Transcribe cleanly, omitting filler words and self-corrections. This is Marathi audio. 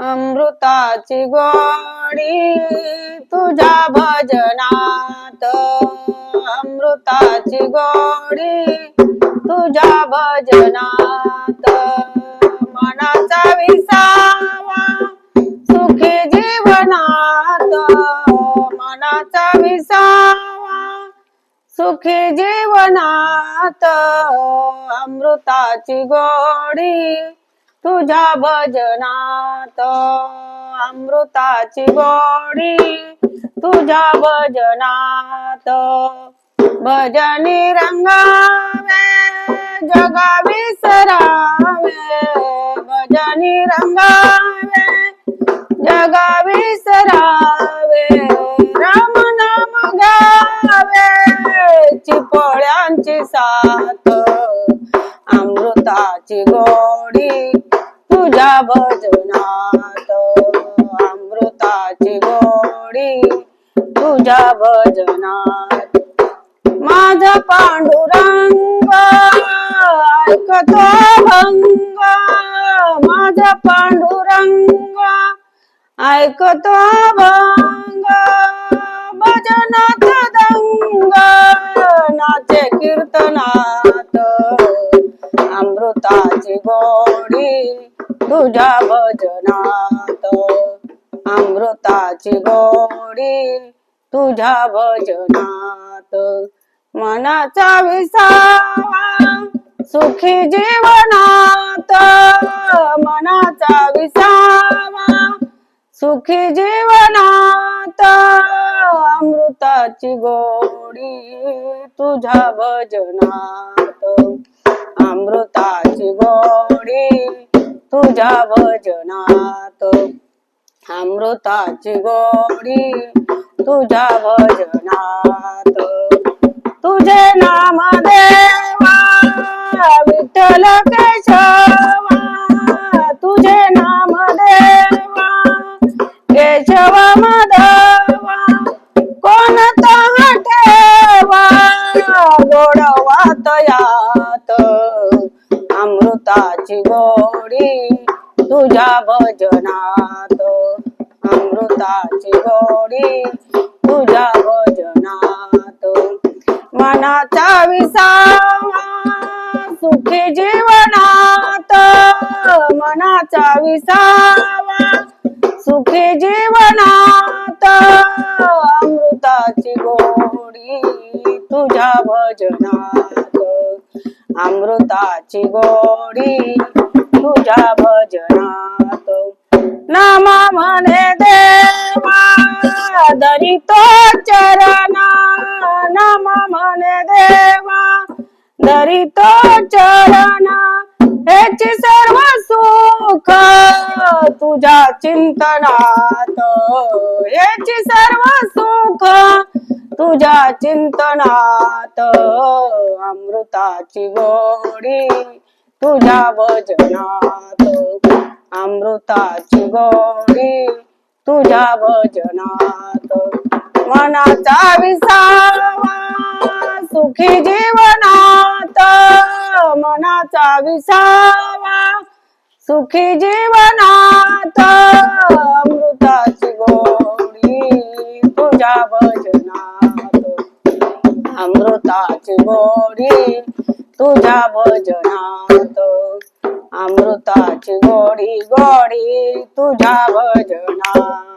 अमृताची गोडी तुझ्या भजनात, अमृताची गोडी तुझ्या भजनात, मनाचा विसावा सुखी जीवनात, मनाचा विसावा सुखी जीवनात, अमृताची गोडी तुझ्या भजनात, अमृताची गोडी तुझ्या भजनात, भजनी रंगावे जगा विसरावे, भजनी रंगावे जगा विसरावे, राम नाम गावे चिपळ्यांची साथ, अमृताची गोडी तुझ्या भजनात, अमृताची गोडी तुझ्या भजनात, माझा पांडुरंग ऐकतो भंग, माझा पांडुरंग ऐकतो भंग, भजनात दंग नाचे कीर्तनात, अमृताची गोडी तुझ्या भजनात, अमृताची गोडी तुझ्या भजनात, मनाचा विसावा सुखी जीवनात, मनाचा विसावा सुखी जीवनात, अमृताची गोडी तुझ्या भजनात, अमृताची गोडी तुझ्या भजनात, अमृताची गोडी तुझ्या भजनात, तुझे नाम देवा विठ्ठल केशवा, तुझे नाम देवा केशव माधवा, कोणता ठेवा गोडवात यात, अमृताची गोडी तुझ्या भजनात, अमृताची गोडी तुझ्या भजनात, मनाचा विसावा सुखी जीवनात, मनाचा विसावा सुखी जीवनात, अमृताची गोडी तुझ्या भजनात, अमृताची गोडी तुझ्या भजनात, नामा म्हणे देवा धरितो चरणा, नामा म्हणे देवा धरितो चरणा, हेची सर्व सुख तुझ्या चिंतनात, हेची सर्व सुख तुझ्या चिंतनात, अमृताची गोडी तुझ्या भजनात, अमृताची गोडी तुझ्या भजनात, मनाचा विसावा सुखी जीवनात, मनाचा विसावा सुखी जीवनात, अमृताची गोडी तुझ्या भजनात, अमृताची गोडी तुझ्या भजनात, अमृताची गोडी गोडी तुझ्या भजनात.